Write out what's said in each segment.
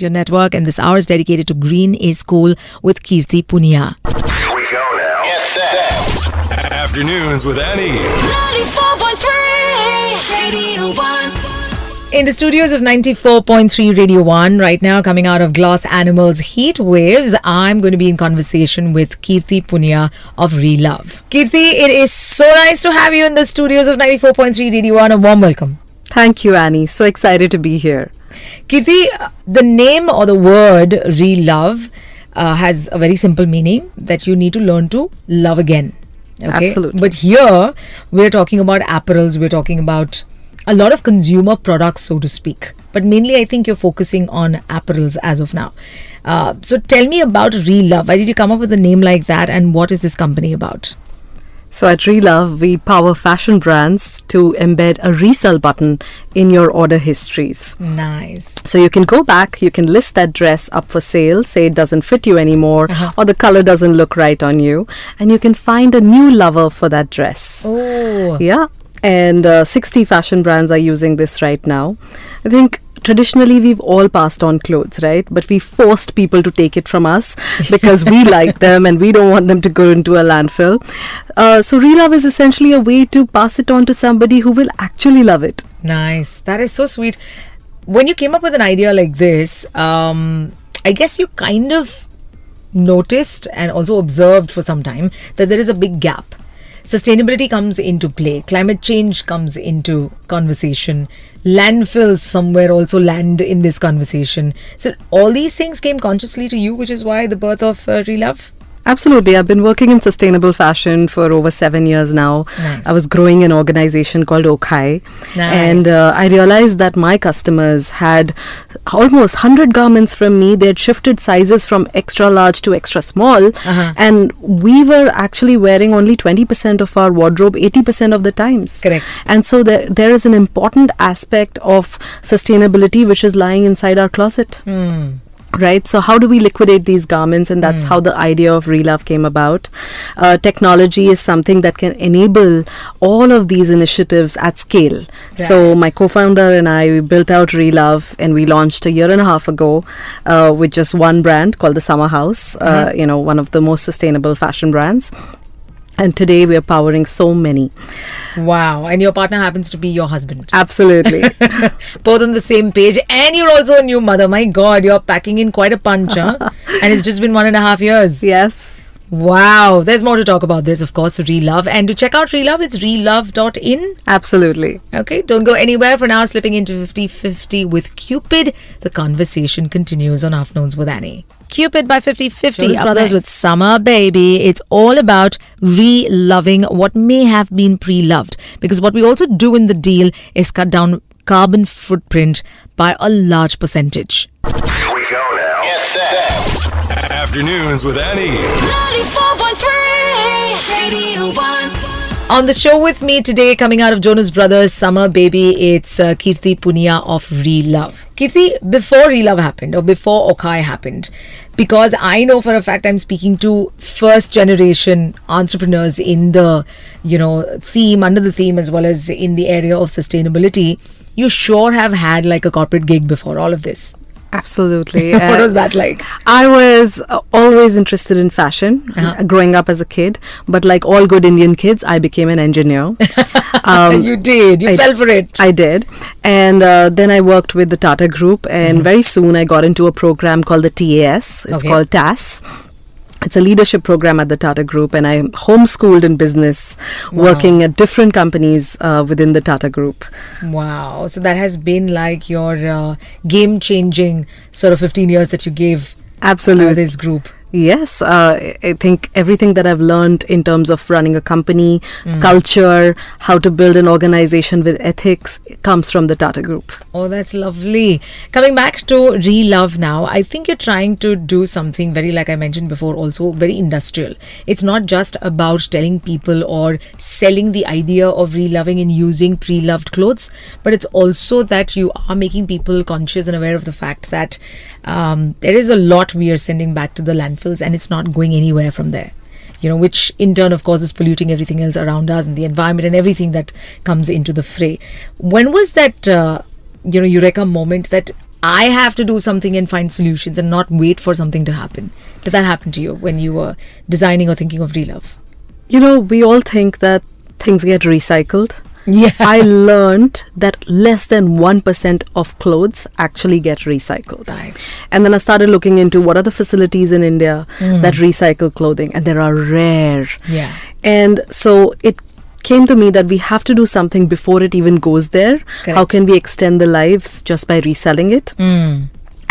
Your network, and this hour is dedicated to Green is Cool with Kirti Punia. Here we go now. Get set. Afternoons with Annie. 94.3 Radio 1. In the studios of 94.3 Radio 1, right now coming out of Glass Animals Heat Waves, I'm going to be in conversation with Kirti Punia of Relove. Kirti, it is so nice to have you in the studios of 94.3 Radio 1. A warm welcome. Thank you, Annie. So excited to be here. Kirti, the name or the word Relove has a very simple meaning that you need to learn to love again. Okay? Absolutely. But here, we're talking about apparels, we're talking about a lot of consumer products, so to speak. But mainly, I think you're focusing on apparels as of now. So tell me about Relove. Why did you come up with a name like that, and what is this company about? So at Relove, we power fashion brands to embed a resell button in your order histories. Nice. So you can go back, you can list that dress up for sale, say it doesn't fit you anymore, or the color doesn't look right on you, and you can find a new lover for that dress. Oh. Yeah. And 60 fashion brands are using this right now. I think traditionally we've all passed on clothes, right? But we forced people to take it from us because we like them and we don't want them to go into a landfill. So Relove is essentially a way to pass it on to somebody who will actually love it. Nice. That is so sweet. When you came up with an idea like this, I guess you kind of noticed and also observed for some time that there is a big gap. Sustainability comes into play. Climate change comes into conversation. Landfills somewhere also land in this conversation. So all these things came consciously to you, which is why the birth of Relove? Absolutely. I've been working in sustainable fashion for over 7 years now. Nice. I was growing an organization called Okai. Nice. And I realized that my customers had almost 100 garments from me. They had shifted sizes from extra large to extra small. And we were actually wearing only 20% of our wardrobe 80% of the times. Correct. And so there is an important aspect of sustainability which is lying inside our closet. Right, so how do we liquidate these garments? And that's how the idea of Relove came about. Technology is something that can enable all of these initiatives at scale. Right. So my co-founder and I, we built out Relove, and we launched a year and a half ago with just one brand called the Summer House, one of the most sustainable fashion brands. And today we are powering so many. Wow. And your partner happens to be your husband. Absolutely. Both on the same page. And you're also a new mother. My God, you're packing in quite a punch, huh? And it's just been 1.5 years. Yes. Wow. There's more to talk about this, of course, Relove. And to check out Relove, it's relove.in. Absolutely. Okay, don't go anywhere. For now, slipping into 50-50 with Cupid. The conversation continues on Afternoons with Annie. Cupid by 50-50. Jonas Brothers with Summer Baby. It's all about re-loving what may have been pre-loved. Because what we also do in the deal is cut down carbon footprint by a large percentage. Here we go now. Get set. Afternoons with Annie. 94.3 Radio 1. On the show with me today, coming out of Jonas Brothers, Summer Baby, it's Kirti Punia of Relove. Kirti, before Relove happened or before Okai happened, because I know for a fact I'm speaking to first generation entrepreneurs in the, theme, under the theme, as well as in the area of sustainability, you sure have had like a corporate gig before all of this. Absolutely. What was that like? I was always interested in fashion growing up as a kid, but like all good Indian kids, I became an engineer. You did. You fell for it. I did. And then I worked with the Tata Group, and very soon I got into a program called the TAS. It's called TAS. It's a leadership program at the Tata Group, and I'm homeschooled in business, working at different companies within the Tata Group. Wow. So that has been like your game-changing sort of 15 years that you gave this group. Yes, I think everything that I've learned in terms of running a company, culture, how to build an organization with ethics comes from the Tata Group. Oh, that's lovely. Coming back to Relove now, I think you're trying to do something very, like I mentioned before, also very industrial. It's not just about telling people or selling the idea of reloving and using pre-loved clothes, but it's also that you are making people conscious and aware of the fact that there is a lot we are sending back to the landfills and it's not going anywhere from there, which in turn of course is polluting everything else around us and the environment and everything that comes into the fray. When was that eureka moment that I have to do something and find solutions and not wait for something to happen. Did that happen to you when you were designing or thinking of Relove? We all think that things get recycled. Yeah. I learned that less than 1% of clothes actually get recycled. Right. And then I started looking into what are the facilities in India that recycle clothing, and there are rare. Yeah. And so it came to me that we have to do something before it even goes there. Correct. How can we extend the lives just by reselling it?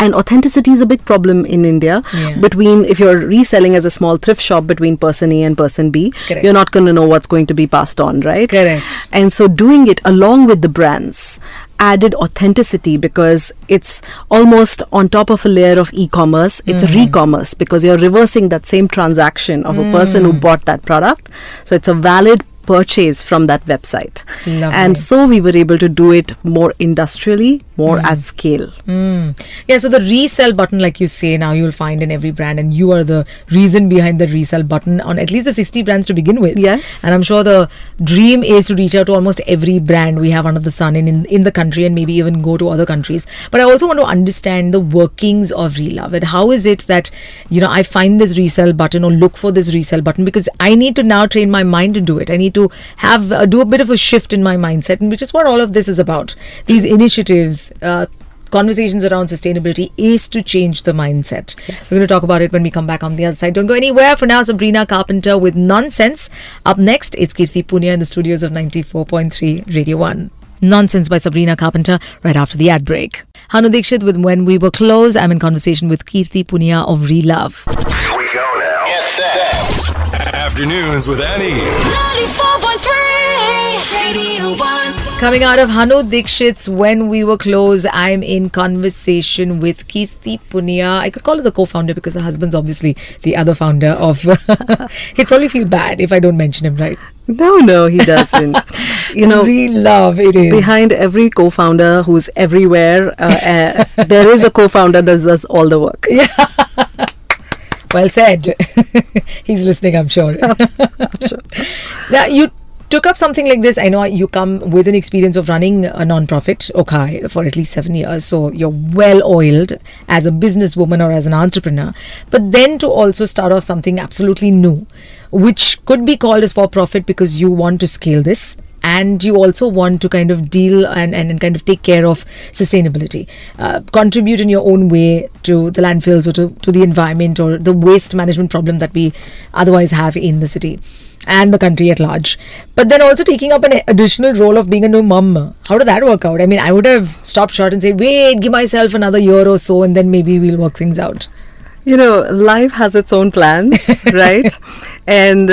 And authenticity is a big problem in India. Yeah. Between, if you're reselling as a small thrift shop between person A and person B, Correct. you're not going to know what's going to be passed on, right? Correct. And so doing it along with the brands added authenticity, because it's almost on top of a layer of e-commerce. It's a re-commerce, because you're reversing that same transaction of a person who bought that product. So it's a valid purchase from that website. Lovely. And so we were able to do it more industrially, more at scale. Yeah, so the resell button, like you say, now you'll find in every brand, and you are the reason behind the resell button on at least the 60 brands to begin with. Yes. And I'm sure the dream is to reach out to almost every brand we have under the sun in the country, and maybe even go to other countries. But I also want to understand the workings of Relove, and how is it that, I find this resell button or look for this resell button, because I need to now train my mind to do it. I need to have do a bit of a shift in my mindset, and which is what all of this is about. These initiatives, conversations around sustainability is to change the mindset. Yes. We're going to talk about it when we come back on the other side. Don't go anywhere. For now, Sabrina Carpenter with Nonsense. Up next, it's Kirti Punia in the studios of 94.3 Radio 1. Nonsense by Sabrina Carpenter right after the ad break. Hanu Dikshit with When We Were Close. I'm in conversation with Kirti Punia of Relove. Here we go now. Get set. Afternoons with Annie. 94.3 Radio 1. Coming out of Hanu Dikshit's When We Were Close, I'm in conversation with Kirti Punia. I could call her the co-founder because her husband's obviously the other founder of... He'd probably feel bad if I don't mention him, right? No, he doesn't. Relove, it is. Behind every co-founder who's everywhere, there is a co-founder that does all the work. Well said. He's listening, I'm sure. Now, you took up something like this. I know you come with an experience of running a non-profit, Okay, for at least 7 years. So you're well oiled as a businesswoman or as an entrepreneur. But then to also start off something absolutely new, which could be called as for-profit because you want to scale this. And you also want to kind of deal and kind of take care of sustainability, contribute in your own way to the landfills or to the environment or the waste management problem that we otherwise have in the city and the country at large. But then also taking up an additional role of being a new mum. How did that work out? I mean, I would have stopped short and said, wait, give myself another year or so and then maybe we'll work things out. Life has its own plans, right? And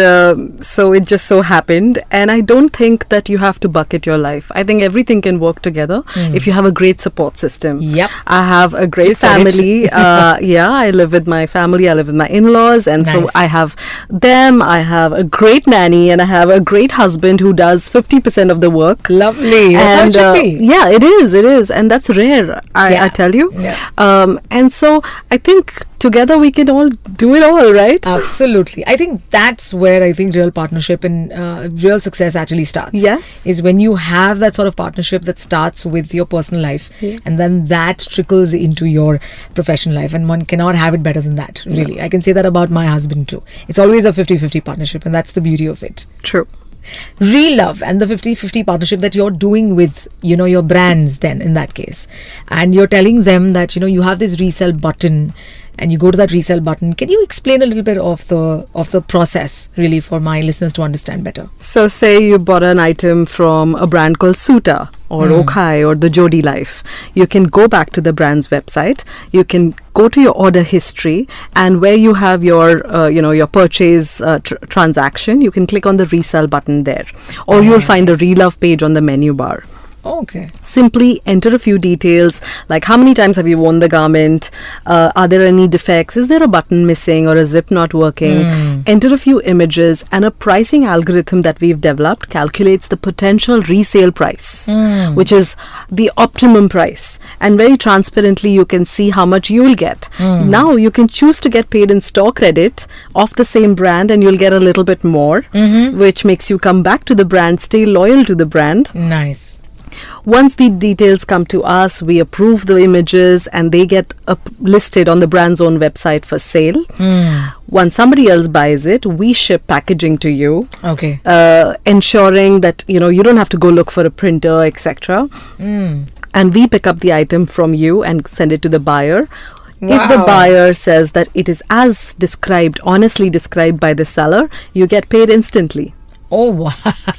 so it just so happened. And I don't think that you have to bucket your life. I think everything can work together if you have a great support system. Yep. I have a great family. I live with my family. I live with my in-laws. And so Nice. I have them. I have a great nanny. And I have a great husband who does 50% of the work. Lovely. That's how it should be. Yeah, it is. And that's rare, I tell you. Yeah. And so I think together we can all do it all, right? Absolutely. I think that's where I think real partnership and real success actually starts. Yes. Is when you have that sort of partnership that starts with your personal life and then that trickles into your professional life, and one cannot have it better than that, really. Yeah. I can say that about my husband too. It's always a 50-50 partnership, and that's the beauty of it. True. Relove and the 50-50 partnership that you're doing with your brands then in that case, and you're telling them that you have this resell button and you go to that resell button. Can you explain a little bit of the process really for my listeners to understand better? So say you bought an item from a brand called Suta or Okay or the Jodi Life. You can go back to the brand's website. You can go to your order history, and where you have your your purchase transaction, you can click on the resell button there, or you'll find a Relove page on the menu bar. Okay. Simply enter a few details like how many times have you worn the garment, are there any defects, is there a button missing or a zip not working. Enter a few images, and a pricing algorithm that we've developed calculates the potential resale price, which is the optimum price, and very transparently you can see how much you will get. Now you can choose to get paid in store credit of the same brand, and you'll get a little bit more, which makes you come back to the brand, stay loyal to the brand. Nice. Once the details come to us, we approve the images and they get listed on the brand's own website for sale. Once somebody else buys it, we ship packaging to you. Okay. Ensuring that you don't have to go look for a printer, etc. And we pick up the item from you and send it to the buyer. If the buyer says that it is as described, honestly described by the seller, you get paid instantly. Oh,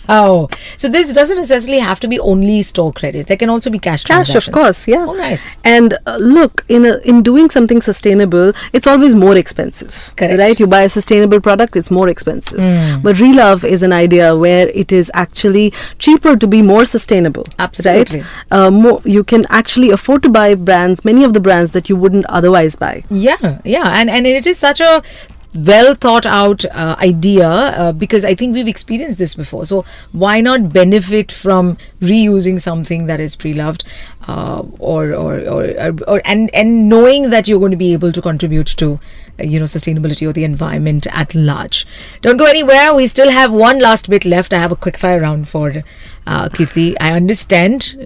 wow. So this doesn't necessarily have to be only store credit. There can also be cash Cash, transactions. of course, yeah. Oh, nice. And look, in doing something sustainable, it's always more expensive. Correct. Right? You buy a sustainable product, it's more expensive. But Relove is an idea where it is actually cheaper to be more sustainable. Absolutely. Right? You can actually afford to buy many of the brands that you wouldn't otherwise buy. Yeah. And it is such a well thought out idea because I think we've experienced this before. So why not benefit from reusing something that is pre-loved and knowing that you're going to be able to contribute to sustainability or the environment at large. Don't go anywhere. We still have one last bit left. I have a quick fire round for Kirti. I understand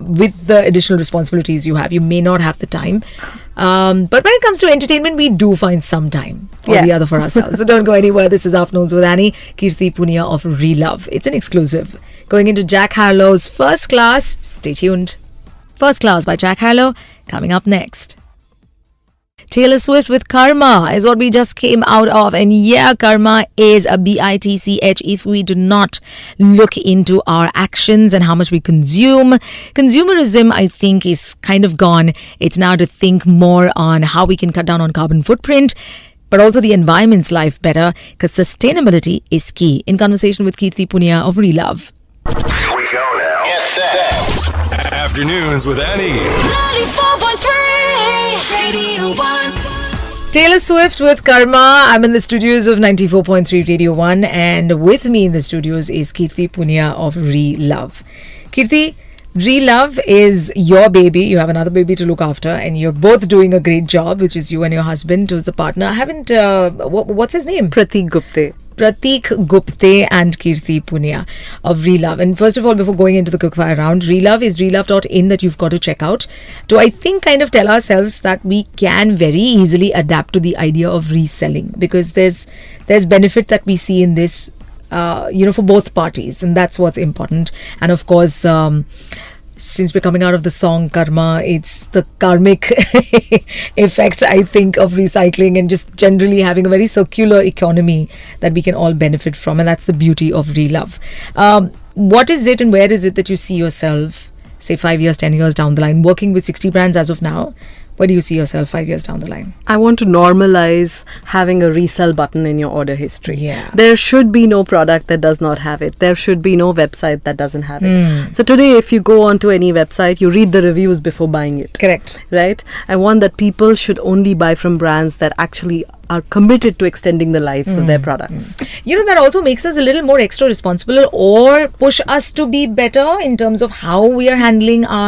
with the additional responsibilities you have, you may not have the time. But when it comes to entertainment, we do find some time or the other for ourselves. So don't go anywhere. This is Afternoons with Annie, Kirti Punia of Relove. It's an exclusive. Going into Jack Harlow's First Class. Stay tuned. First Class by Jack Harlow coming up next. Taylor Swift with Karma is what we just came out of. And yeah, karma is a bitch if we do not look into our actions and how much we consume. Consumerism, I think, is kind of gone. It's now to think more on how we can cut down on carbon footprint, but also the environment's life better, because sustainability is key. In conversation with Kirti Punia of Relove. Here we go now. Get set. Afternoons with Annie. 94.3 Radio 1. Taylor Swift with Karma. I'm in the studios of 94.3 Radio 1, and with me in the studios is Kirti Punia of Relove. Kirti, Relove is your baby. You have another baby to look after, and you're both doing a great job, which is you and your husband, who's the partner. I haven't, what's his name? Pratik Gupte. Pratik Gupte and Kirti Punia of Relove. And first of all, before going into the quickfire round, Relove is relove.in that you've got to check out to, I think, kind of tell ourselves that we can very easily adapt to the idea of reselling, because there's benefit that we see in this, for both parties, and that's what's important. And of course, since we're coming out of the song Karma, it's the karmic effect, I think, of recycling and just generally having a very circular economy that we can all benefit from. And that's the beauty of Relove. What is it and where is it that you see yourself, say 5 years, 10 years down the line, working with 60 brands as of now? Where do you see yourself 5 years down the line? I want to normalize having a resell button in your order history. Yeah. There should be no product that does not have it. There should be no website that doesn't have it. So today, if you go onto any website, you read the reviews before buying it. Correct. Right? I want that people should only buy from brands that actually are committed to extending the lives of their products. That also makes us a little more extra responsible or push us to be better in terms of how we are handling our